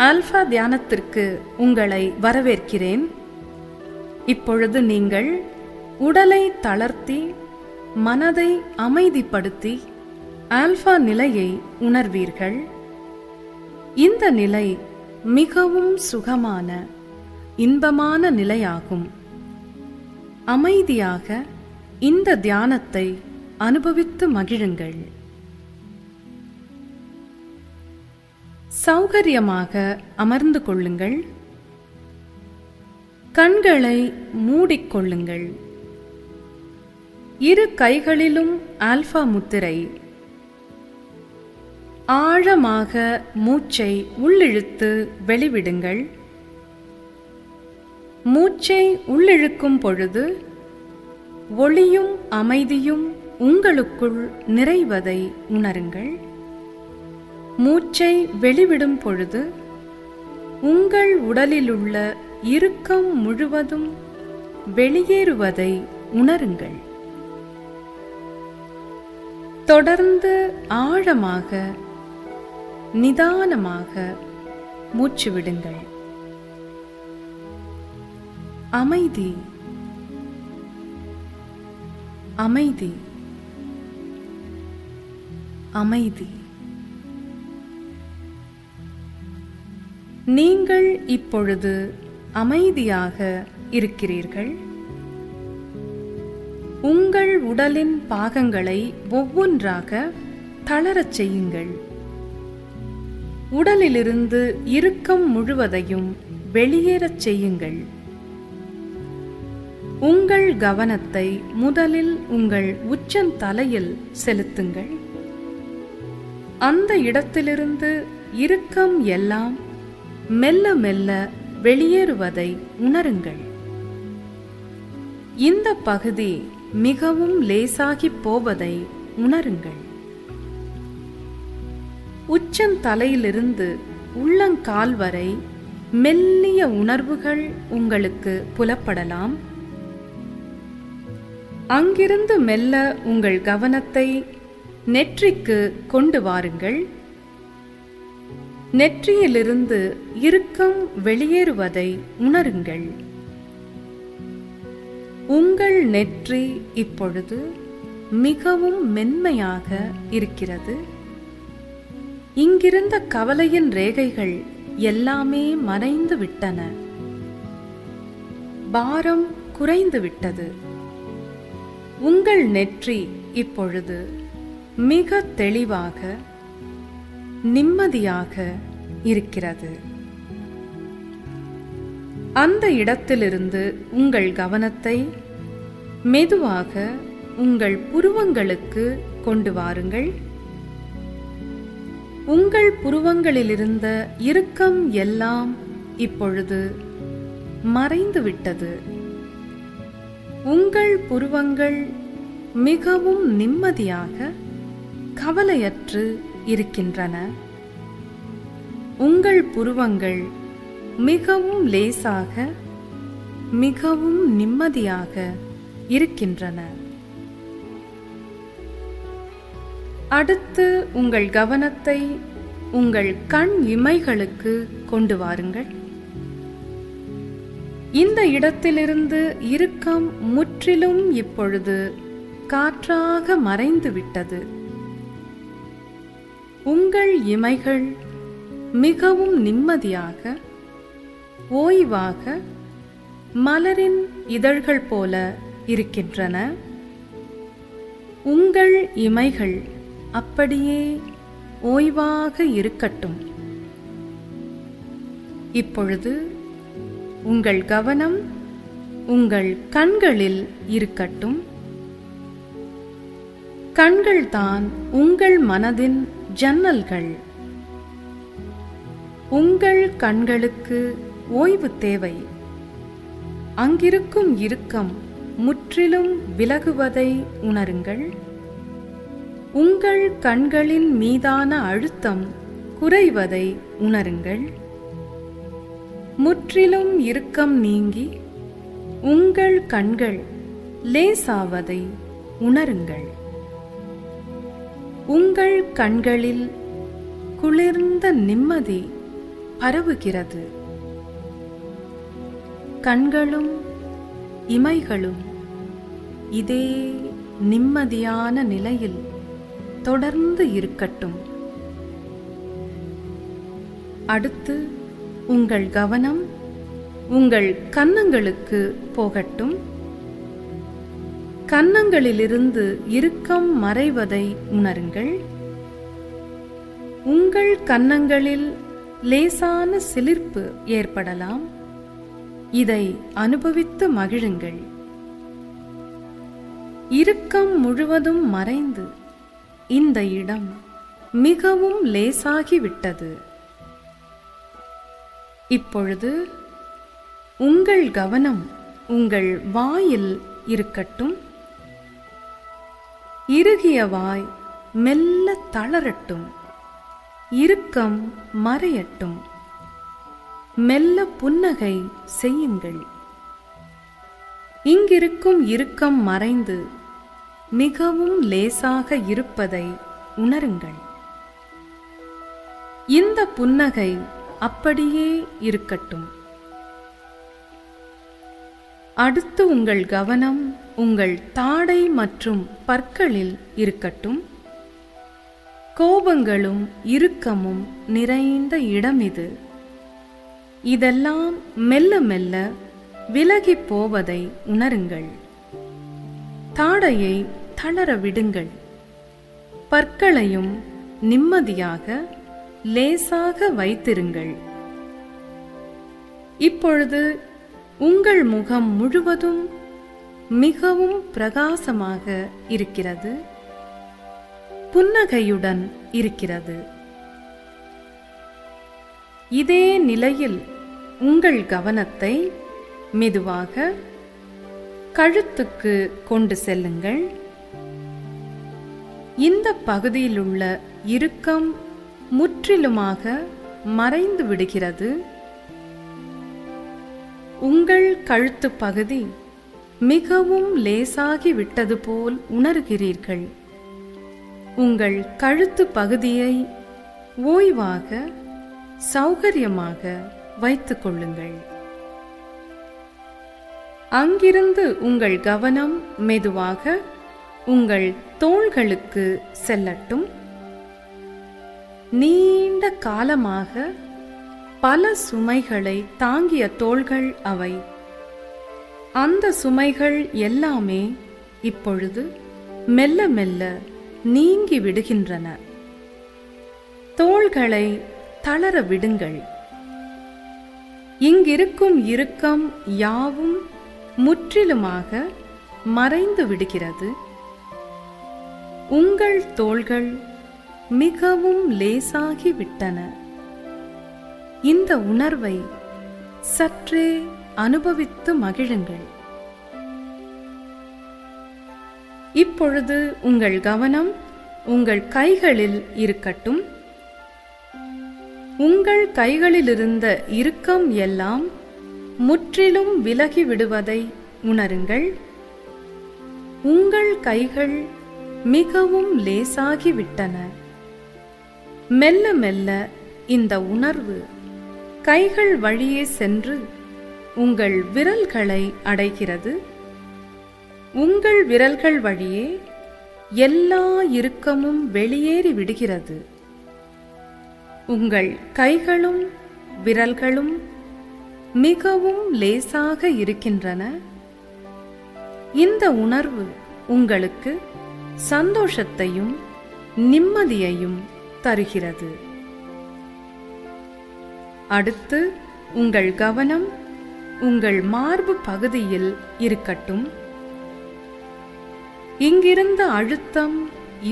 Alpha தியானத்திற்கு உங்களை வரவேற்கிறேன். இப்பொழுது நீங்கள் உடலை தளர்த்தி மனதை அமைதிப்படுத்தி ஆல்பா நிலையை உணர்வீர்கள். இந்த நிலை மிகவும் சுகமான இன்பமான நிலையாகும். அமைதியாக இந்த தியானத்தை அனுபவித்து மகிழுங்கள். சௌகரியமாக அமர்ந்து கொள்ளுங்கள். கண்களை மூடிக்கொள்ளுங்கள். இரு கைகளிலும் ஆல்பா முத்திரை. ஆழமாக மூச்சை உள்ளிழுத்து வெளிவிடுங்கள். மூச்சை உள்ளிழுக்கும் பொழுது ஒளியும் அமைதியும் உங்களுக்குள் நிறைவதை உணருங்கள். மூச்சை வெளிவிடும் பொழுது உங்கள் உடலிலுள்ள இறுக்கம் முழுவதும் வெளியேறுவதை உணருங்கள். தொடர்ந்து ஆழமாக நிதானமாக மூச்சு விடுங்கள். அமைதி, அமைதி, அமைதி. நீங்கள் இப்பொழுது அமைதியாக இருக்கிறீர்கள். உங்கள் உடலின் பாகங்களை ஒவ்வொன்றாக தளரச் செய்யுங்கள். உடலிலிருந்து இறுக்கம் முழுவதையும் வெளியேறச் செய்யுங்கள். உங்கள் கவனத்தை முதலில் உங்கள் உச்சந்தலையில் செலுத்துங்கள். அந்த இடத்திலிருந்து இறுக்கம் எல்லாம் மெல்ல மெல்ல வெளியேறுவதை உணருங்கள். இந்த பகுதி மிகவும் லேசாகிப் போவதை உணருங்கள். உச்சந்தலையிலிருந்து உள்ளங்கால் வரை மெல்லிய உணர்வுகள் உங்களுக்கு புலப்படலாம். அங்கிருந்து மெல்ல உங்கள் கவனத்தை நெற்றிக்கு கொண்டு வாருங்கள். நெற்றியிலிருந்து இறுக்கம் வெளியேறுவதை உணருங்கள். உங்கள் நெற்றி இப்பொழுது மிகவும் மென்மையாக இருக்கிறது. இங்கிருந்த கவலையின் ரேகைகள் எல்லாமே மறைந்து விட்டன. பாரம் குறைந்து விட்டது. உங்கள் நெற்றி இப்பொழுது மிக தெளிவாக நிம்மதியாக இருக்கிறது. அந்த இடத்திலிருந்து உங்கள் கவனத்தை மெதுவாக உங்கள் புருவங்களுக்கு கொண்டு வாருங்கள். உங்கள் புருவங்களிலிருந்த இறுக்கம் எல்லாம் இப்பொழுது மறைந்துவிட்டது. உங்கள் புருவங்கள் மிகவும் நிம்மதியாக கவலையற்று இருக்கின்றன. உங்கள் புருவங்கள் மிகவும் லேசாக மிகவும் நிம்மதியாக இருக்கின்றன. அடுத்து உங்கள் கவனத்தை உங்கள் கண் இமைகளுக்கு கொண்டு வாருங்கள். இந்த இடத்திலிருந்து இறுக்கம் முற்றிலும் இப்பொழுது காற்றாக மறைந்து விட்டது. உங்கள் இமைகள் மிகவும் நிம்மதியாக ஓய்வாக மலரின் இதழ்கள் போல இருக்கின்றன. உங்கள் இமைகள் அப்படியே ஓய்வாக இருக்கட்டும். இப்பொழுது உங்கள் கவனம் உங்கள் கண்களில் இருக்கட்டும். கண்கள்தான் உங்கள் மனதின் ஜன்னல்கள். உங்கள் கண்களுக்கு ஓய்வு தேவை. அங்கிருக்கும் இறுக்கம் முற்றிலும் விலகுவதை உணருங்கள். உங்கள் கண்களின் மீதான அழுத்தம் குறைவதை உணருங்கள். முற்றிலும் இறுக்கம் நீங்கி உங்கள் கண்கள் லேசாவதை உணருங்கள். உங்கள் கண்களில் குளிர்ந்த நிம்மதி பரவுகிறது. கண்களும் இமைகளும் இதே நிம்மதியான நிலையில் தொடர்ந்து இருக்கட்டும். அடுத்து உங்கள் கவனம் உங்கள் கன்னங்களுக்கு போகட்டும். கன்னங்களிலிருந்து இறுக்கம் மறைவதை உணருங்கள். உங்கள் கன்னங்களில் லேசான சிலிர்ப்பு ஏற்படலாம். இதை அனுபவித்து மகிழுங்கள். இறுக்கம் முழுவதும் மறைந்து இந்த இடம் மிகவும் லேசாகிவிட்டது. இப்பொழுது உங்கள் கவனம் உங்கள் வாயில் இருக்கட்டும். இறுகிய வாய் மெல்ல தளரட்டும். இறுக்கம் மறையட்டும். மெல்ல புன்னகை செய்யுங்கள். இங்கிருக்கும் இறுக்கம் மறைந்து மிகவும் லேசாக இருப்பதை உணருங்கள். இந்த புன்னகை அப்படியே இருக்கட்டும். அடுத்து உங்கள் கவனம் உங்கள் தாடை மற்றும் பற்களில் இருக்கட்டும். கோபங்களும் இறுக்கமும் நிறைந்த இடம் இது. இதெல்லாம் மெல்ல மெல்ல விலகி போவதை உணருங்கள். தாடையை தளர விடுங்கள். பற்களையும் நிம்மதியாக லேசாக வைத்திருங்கள். இப்பொழுது உங்கள் முகம் முழுவதும் மிகவும் பிரகாசமாக இருக்கிறது. புன்னகையுடன் இருக்கிறது. இதே நிலையில் உங்கள் கவனத்தை மெதுவாக கழுத்துக்கு கொண்டு செல்லுங்கள். இந்த பகுதியில் உள்ள இறுக்கம் முற்றிலுமாக மறைந்து விடுகிறது. உங்கள் கழுத்து பகுதி மிகவும் லேசாகி விட்டது போல் உணர்கிறீர்கள். உங்கள் கழுத்து பகுதியை ஓய்வாக சௌகரியமாக வைத்துக் கொள்ளுங்கள். அங்கிருந்து உங்கள் கவனம் மெதுவாக உங்கள் தோள்களுக்கு செல்லட்டும். நீண்ட காலமாக பல சுமைகளை தாங்கிய தோள்கள் அவை. அந்த சுமைகள் எல்லாமே இப்பொழுது மெல்ல மெல்ல நீங்கி விடுகின்றன. தோள்களை தளர விடுங்கள். இங்கிருக்கும் இறுக்கம் யாவும் முற்றிலுமாக மறைந்து விடுகிறது. உங்கள் தோள்கள் மிகவும் லேசாகி விட்டன. இந்த உணர்வை சற்றே அனுபவித்து மகிழுங்கள். இப்பொழுது உங்கள் கவனம் உங்கள் கைகளில் இருக்கட்டும். உங்கள் கைகளிலிருந்த இறுக்கம் எல்லாம் முற்றிலும் விலகி விடுவதை உணருங்கள். உங்கள் கைகள் மிகவும் லேசாகிவிட்டன. மெல்ல மெல்ல இந்த உணர்வு கைகள் வழியே சென்று உங்கள் விரல்களை அடைகிறது. உங்கள் விரல்கள் வழியே எல்லா இறுக்கமும் வெளியேறி விடுகிறது. உங்கள் கைகளும் விரல்களும் மிகவும் லேசாக இருக்கின்றன. இந்த உணர்வு உங்களுக்கு சந்தோஷத்தையும் நிம்மதியையும் தருகிறது. அடுத்து உங்கள் கவனம் உங்கள் மார்பு பகுதியில் இருக்கட்டும். இங்கிருந்த அழுத்தம்,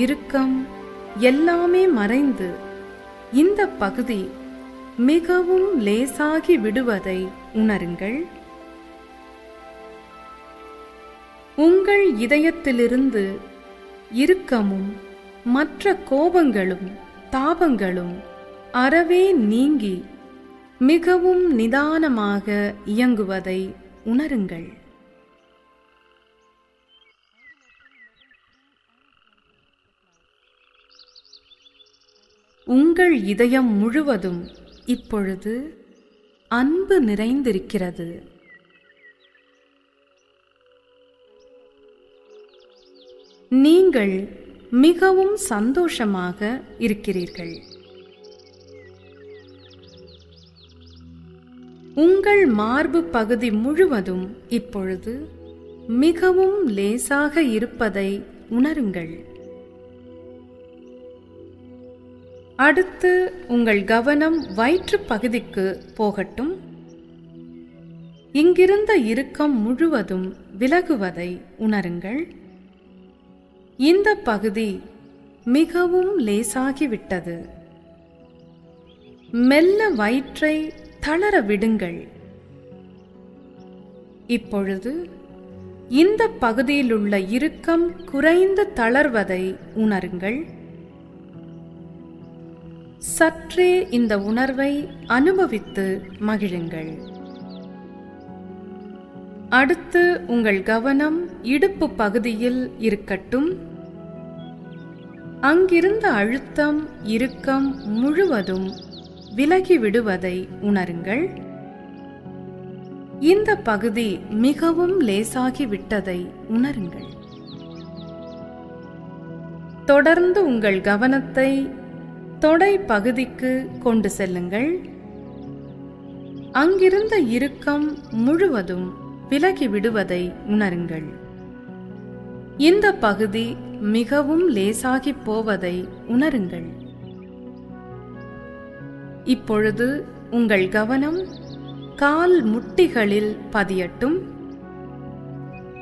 இறுக்கம் எல்லாமே மறைந்து இந்த பகுதி மிகவும் லேசாகி விடுவதை உணருங்கள். உங்கள் இதயத்திலிருந்து இறுக்கமும் மற்ற கோபங்களும் தாபங்களும் அறவே நீங்கி மிகவும் நிதானமாக இயங்குவதை உணருங்கள். உங்கள் இதயம் முழுவதும் இப்பொழுது அன்பு நிறைந்திருக்கிறது. நீங்கள் மிகவும் சந்தோஷமாக இருக்கிறீர்கள். உங்கள் மார்பு பகுதி முழுவதும் இப்பொழுது மிகவும் லேசாக இருப்பதை உணருங்கள். அடுத்து உங்கள் கவனம் வயிற்று பகுதிக்கு போகட்டும். இங்கிருந்த இறுக்கம் முழுவதும் விலகுவதை உணருங்கள். இந்த பகுதி மிகவும் லேசாகிவிட்டது. மெல்ல வயிற்றை தளர விடுங்கள். இப்பொழுது இந்த பகுதியிலுள்ள இறுக்கம் குறைந்து தளர்வதை உணருங்கள். சற்றே இந்த உணர்வை அனுபவித்து மகிழுங்கள். அடுத்து உங்கள் கவனம் இடுப்பு பகுதியில் இருக்கட்டும். அங்கிருந்த அழுத்தம், இறுக்கம் முழுவதும் விலகிவிடுவதை உணருங்கள். இந்த பகுதி மிகவும் லேசாகிவிட்டதை உணருங்கள். தொடர்ந்து உங்கள் கவனத்தை தொடை பகுதிக்கு கொண்டு செல்லுங்கள். அங்கிருந்த இறுக்கம் முழுவதும் விலகிவிடுவதை உணருங்கள். இந்த பகுதி மிகவும் லேசாகி போவதை உணருங்கள். இப்பொழுது உங்கள் கவனம் கால் முட்டிகளில் பதியட்டும்.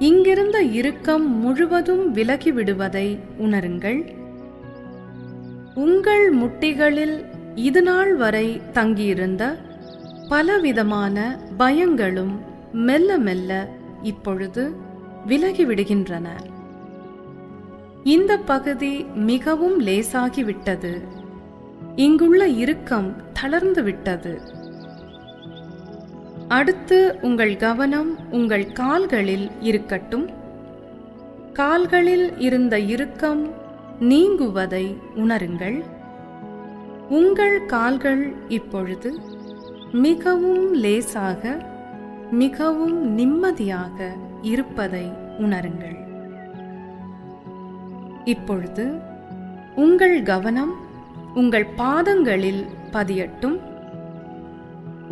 இங்கிருந்த இறுக்கம் முழுவதும் விலகிவிடுவதை உணருங்கள். உங்கள் முட்டிகளில் இதுநாள் வரை தங்கியிருந்த பலவிதமான பயங்களும் மெல்ல மெல்ல இப்பொழுது விலகிவிடுகின்றன. இந்த பகுதி மிகவும் லேசாகிவிட்டது. இங்குள்ள இறுக்கம் தளர்ந்து விட்டது. அடுத்து உங்கள் கவனம் உங்கள் கால்களில் இருக்கட்டும். கால்களில் இருந்த இறுக்கம் நீங்குவதை உணருங்கள். உங்கள் கால்கள் இப்பொழுது மிகவும் லேசாக, மிகவும் நிம்மதியாக இருப்பதை உணருங்கள். இப்பொழுது உங்கள் கவனம் உங்கள் பாதங்களில் பதியட்டும்.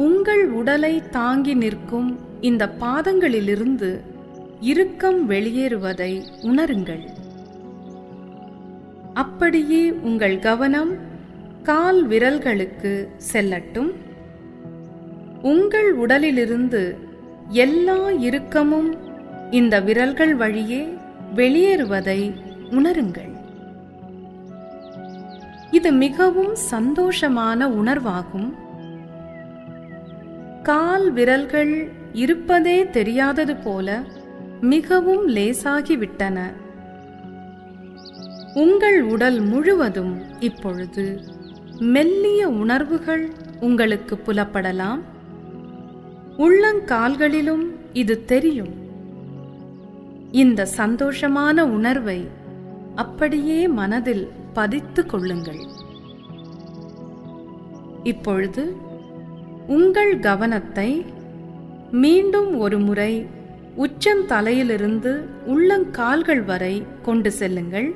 உங்கள் உடலை தாங்கி நிற்கும் இந்த பாதங்களிலிருந்து இறுக்கம் வெளியேறுவதை உணருங்கள். அப்படியே உங்கள் கவனம் கால் விரல்களுக்கு செல்லட்டும். உங்கள் உடலிலிருந்து எல்லா இறுக்கமும் இந்த விரல்கள் வழியே வெளியேறுவதை உணருங்கள். இது மிகவும் சந்தோஷமான உணர்வாகும். கால் விரல்கள் இருப்பதே தெரியாதது போல மிகவும் லேசாகிவிட்டன. உங்கள் உடல் முழுவதும் இப்பொழுது மெல்லிய உணர்வுகள் உங்களுக்கு புலப்படலாம். உள்ளங்கால்களிலும் இது தெரியும். இந்த சந்தோஷமான உணர்வை அப்படியே மனதில் பதித்துக் கொள்ளுங்கள். இப்பொழுது உங்கள் கவனத்தை மீண்டும் ஒரு முறை உச்சந்தலையிலிருந்து உள்ளங்கால்கள் வரை கொண்டு செல்லுங்கள்.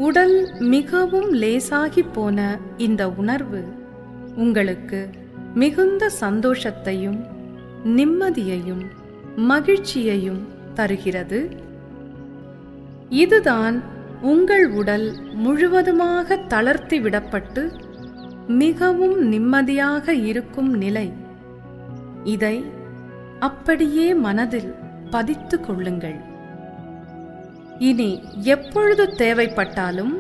உடல் மிகவும் லேசாகி போன இந்த உணர்வு உங்களுக்கு மிகுந்த சந்தோஷத்தையும் நிம்மதியையும் மகிழ்ச்சியையும் தருகிறது. இதுதான் உங்கள் உடல் முழுவதுமாக தளர்த்தி விடப்பட்டு மிகவும் நிம்மதியாக இருக்கும் நிலை. இதை அப்படியே மனதில் பதித்துக் கொள்ளுங்கள். இனி எப்பொழுது தேவைப்பட்டாலும்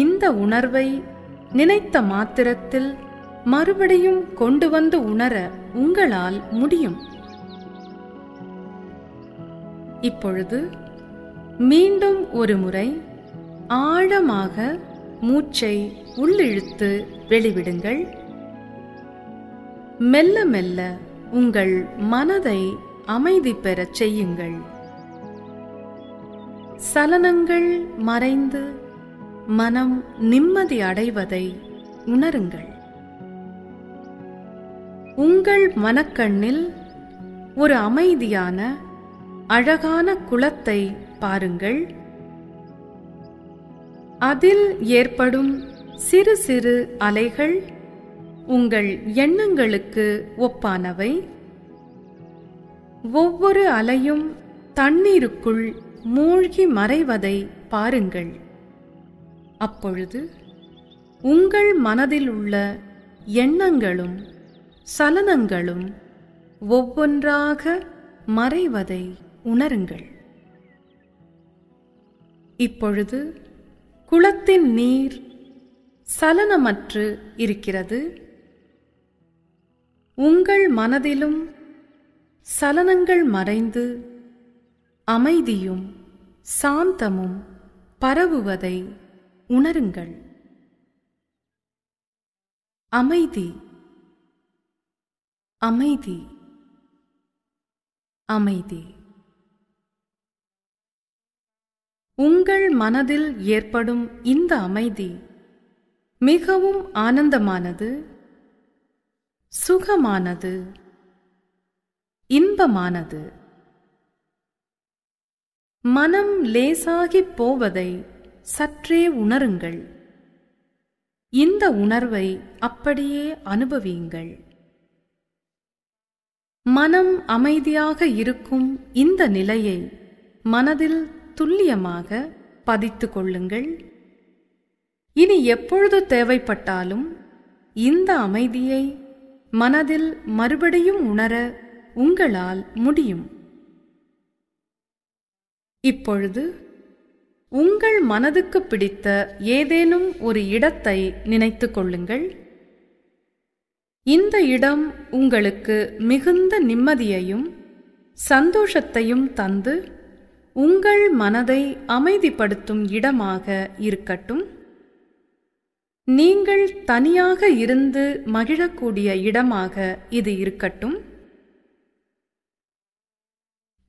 இந்த உணர்வை நினைத்த மாத்திரத்தில் மறுபடியும் கொண்டு வந்து உணர உங்களால் முடியும். இப்பொழுது மீண்டும் ஒரு முறை ஆழமாக மூச்சை உள்ளிழுத்து வெளிவிடுங்கள். மெல்ல மெல்ல உங்கள் மனதை அமைதி பெறச் செய்யுங்கள். சலனங்கள் மறைந்து மனம் நிம்மதி அடைவதை உணருங்கள். உங்கள் மனக்கண்ணில் ஒரு அமைதியான அழகான குளத்தை பாருங்கள். அதில் ஏற்படும் சிறு சிறு அலைகள் உங்கள் எண்ணங்களுக்கு ஒப்பானவை. ஒவ்வொரு அலையும் தண்ணீருக்குள் மூழ்கி மறைவதை பாருங்கள். அப்பொழுது உங்கள் மனதில் உள்ள எண்ணங்களும் சலனங்களும் ஒவ்வொன்றாக மறைவதை உணருங்கள். இப்பொழுது குளத்தின் நீர் சலனமற்று இருக்கிறது. உங்கள் மனதிலும் சலனங்கள் மறைந்து அமைதியும் சாந்தமும் பரவுவதை உணருங்கள். அமைதி, அமைதி, அமைதி. உங்கள் மனதில் ஏற்படும் இந்த அமைதி மிகவும் ஆனந்தமானது, சுகமானது, இன்பமானது. மனம் லேசாகிப் போவதை சற்றே உணருங்கள். இந்த உணர்வை அப்படியே அனுபவியுங்கள். மனம் அமைதியாக இருக்கும் இந்த நிலையை மனதில் துல்லியமாக பதித்து கொள்ளுங்கள். இனி எப்பொழுது தேவைப்பட்டாலும் இந்த அமைதியை மனதில் மறுபடியும் உணர உங்களால் முடியும். இப்பொழுது உங்கள் மனதுக்கு பிடித்த ஏதேனும் ஒரு இடத்தை நினைத்து கொள்ளுங்கள். இந்த இடம் உங்களுக்கு மிகுந்த நிம்மதியையும் சந்தோஷத்தையும் தந்து உங்கள் மனதை அமைதிப்படுத்தும் இடமாக இருக்கட்டும். நீங்கள் தனியாக இருந்து மகிழக்கூடிய இடமாக இது இருக்கட்டும்.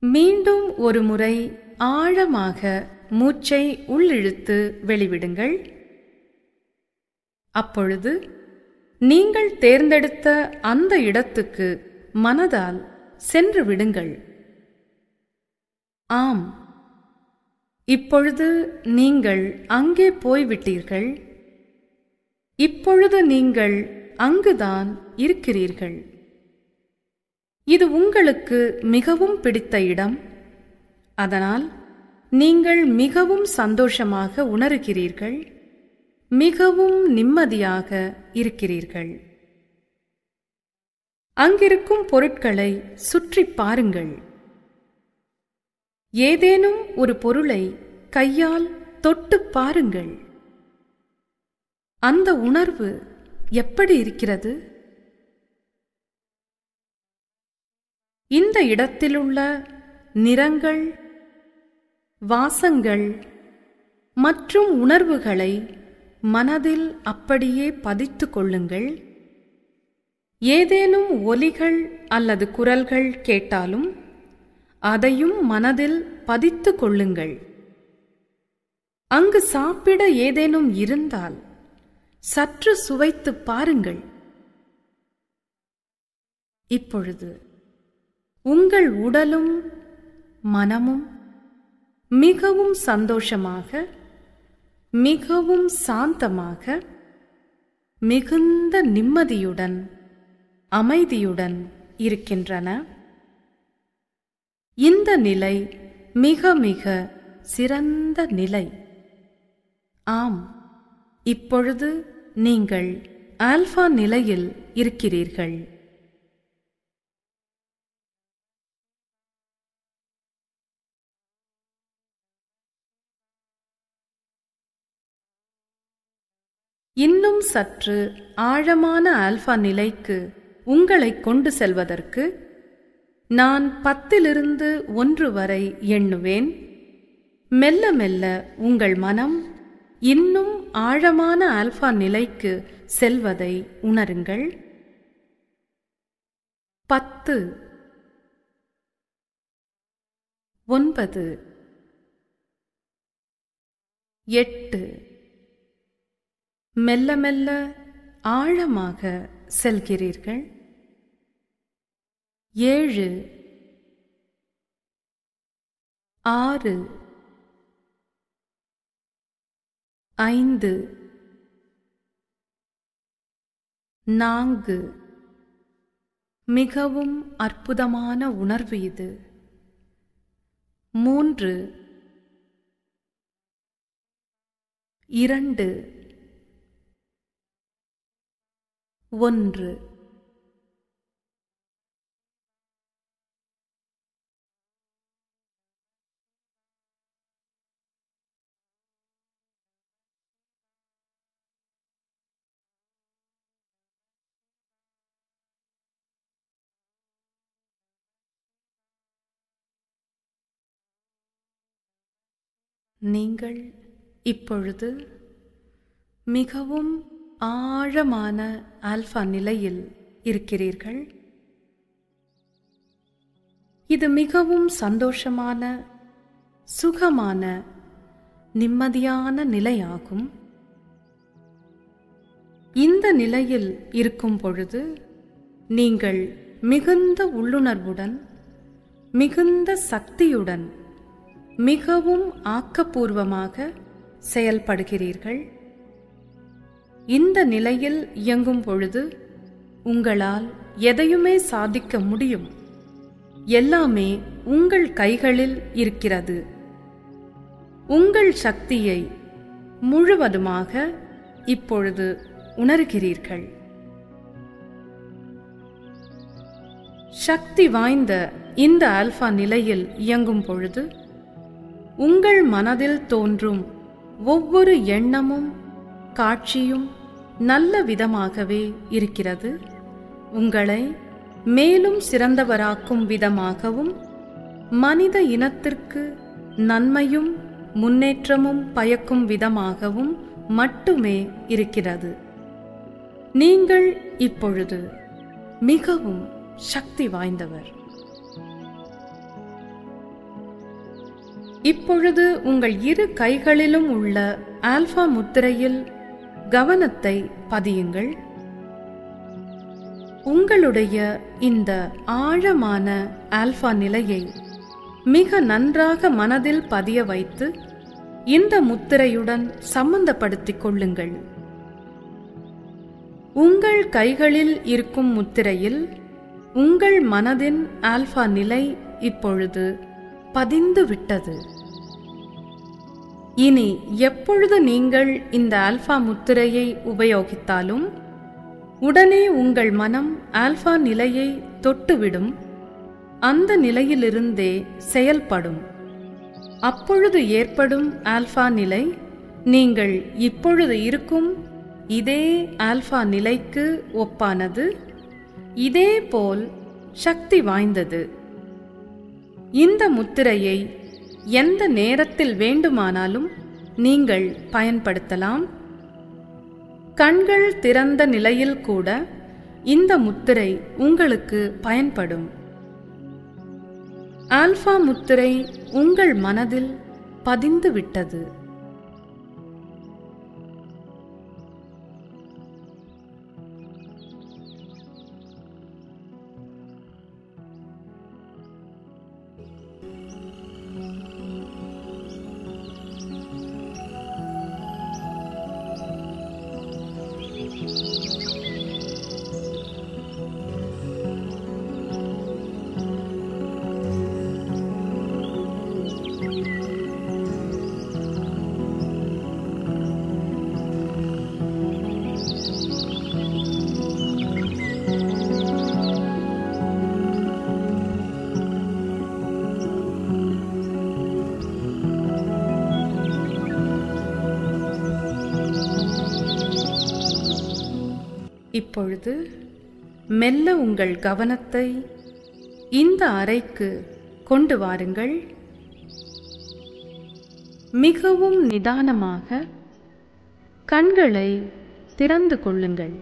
மீண்டும் ஒரு முறை ஆழமாக மூச்சை உள்ளிழுத்து வெளிவிடுங்கள். அப்பொழுது நீங்கள் தேர்ந்தெடுத்த அந்த இடத்துக்கு மனதால் சென்று விடுங்கள். ஆம், இப்பொழுது நீங்கள் அங்கே போய்விட்டீர்கள். இப்பொழுது நீங்கள் அங்குதான் இருக்கிறீர்கள். இது உங்களுக்கு மிகவும் பிடித்த இடம். அதனால் நீங்கள் மிகவும் சந்தோஷமாக உணர்கிறீர்கள், மிகவும் நிம்மதியாக இருக்கிறீர்கள். அங்கிருக்கும் பொருட்களை சுற்றி பாருங்கள். ஏதேனும் ஒரு பொருளை கையால் தொட்டு பாருங்கள். அந்த உணர்வு எப்படி இருக்கிறது? இந்த இடத்திலுள்ள நிறங்கள், வாசங்கள் மற்றும் உணர்வுகளை மனதில் அப்படியே பதித்து கொள்ளுங்கள். ஏதேனும் ஒலிகள் அல்லது குரல்கள் கேட்டாலும் அதையும் மனதில் பதித்து கொள்ளுங்கள். அங்கு சாப்பிட ஏதேனும் இருந்தால் சற்று சுவைத்து பாருங்கள். இப்பொழுது உங்கள் உடலும் மனமும் மிகவும் சந்தோஷமாக, மிகவும் சாந்தமாக, மிகுந்த நிம்மதியுடன், அமைதியுடன் இருக்கின்றன. இந்த நிலை மிக மிக சிறந்த நிலை. ஆம், இப்பொழுது நீங்கள் ஆல்பா நிலையில் இருக்கிறீர்கள். இன்னும் சற்று ஆழமான ஆல்பா நிலைக்கு உங்களை கொண்டு செல்வதற்கு நான் 10லிருந்து 1 வரை எண்ணுவேன். மெல்ல மெல்ல உங்கள் மனம் இன்னும் ஆழமான ஆல்பா நிலைக்கு செல்வதை உணருங்கள். 10, 9, 8. மெல்ல மெல்ல ஆழமாக செல்கிறீர்கள். 7 6 5 4 மிகவும் அற்புதமான உணர்வு இது. 3 2 1 நீங்கள் இப்பொழுது மிகவும் ஆழமான ஆல்பா நிலையில் இருக்கிறீர்கள். இது மிகவும் சந்தோஷமான, சுகமான, நிம்மதியான நிலையாகும். இந்த நிலையில் இருக்கும் பொழுது நீங்கள் மிகுந்த உள்ளுணர்வுடன், மிகுந்த சக்தியுடன், மிகவும் ஆக்கப்பூர்வமாக செயல்படுகிறீர்கள். இந்த நிலையில் இயங்கும் பொழுது உங்களால் எதையுமே சாதிக்க முடியும். எல்லாமே உங்கள் கைகளில் இருக்கிறது. உங்கள் சக்தியை முழுவதுமாக இப்பொழுது உணர்கிறீர்கள். சக்தி வாய்ந்த இந்த ஆல்பா நிலையில் இயங்கும் பொழுது உங்கள் மனதில் தோன்றும் ஒவ்வொரு எண்ணமும் காட்சியும் நல்ல விதமாகவே இருக்கிறது. உங்களை மேலும் சிறந்தவராக்கும் விதமாகவும், மனித இனத்திற்கு நன்மையும் முன்னேற்றமும் பயக்கும் விதமாகவும் மட்டுமே இருக்கிறது. நீங்கள் இப்பொழுது மிகவும் சக்தி வாய்ந்தவர். இப்பொழுது உங்கள் இரு கைகளிலும் உள்ள ஆல்பா முத்திரையில் கவனத்தை பதியுங்கள். உங்களுடைய இந்த ஆழமான ஆல்பா நிலையை மிக நன்றாக மனதில் பதிய வைத்து இந்த முத்திரையுடன் சம்பந்தப்படுத்திக் கொள்ளுங்கள். உங்கள் கைகளில் இருக்கும் முத்திரையில் உங்கள் மனதின் ஆல்பா நிலை இப்பொழுது பதிந்து விட்டது. இனி எப்பொழுது நீங்கள் இந்த ஆல்பா முத்திரையை உபயோகித்தாலும் உடனே உங்கள் மனம் ஆல்பா நிலையை தொட்டுவிடும். அந்த நிலையிலிருந்தே செயல்படும். அப்பொழுது ஏற்படும் ஆல்பா நிலை நீங்கள் இப்பொழுது இருக்கும் இதே ஆல்பா நிலைக்கு ஒப்பானது. இதேபோல் சக்தி வாய்ந்தது. இந்த முத்திரையை எந்த நேரத்தில் வேண்டுமானாலும் நீங்கள் பயன்படுத்தலாம். கண்கள் திறந்த நிலையில் கூட இந்த முத்திரை உங்களுக்கு பயன்படும். ஆல்பா முத்திரை உங்கள் மனதில் பதிந்து விட்டது. இப்பொழுது மெல்ல உங்கள் கவனத்தை இந்த அறைக்கு கொண்டு வாருங்கள். மிகவும் நிதானமாக கண்களை திறந்து கொள்ளுங்கள்.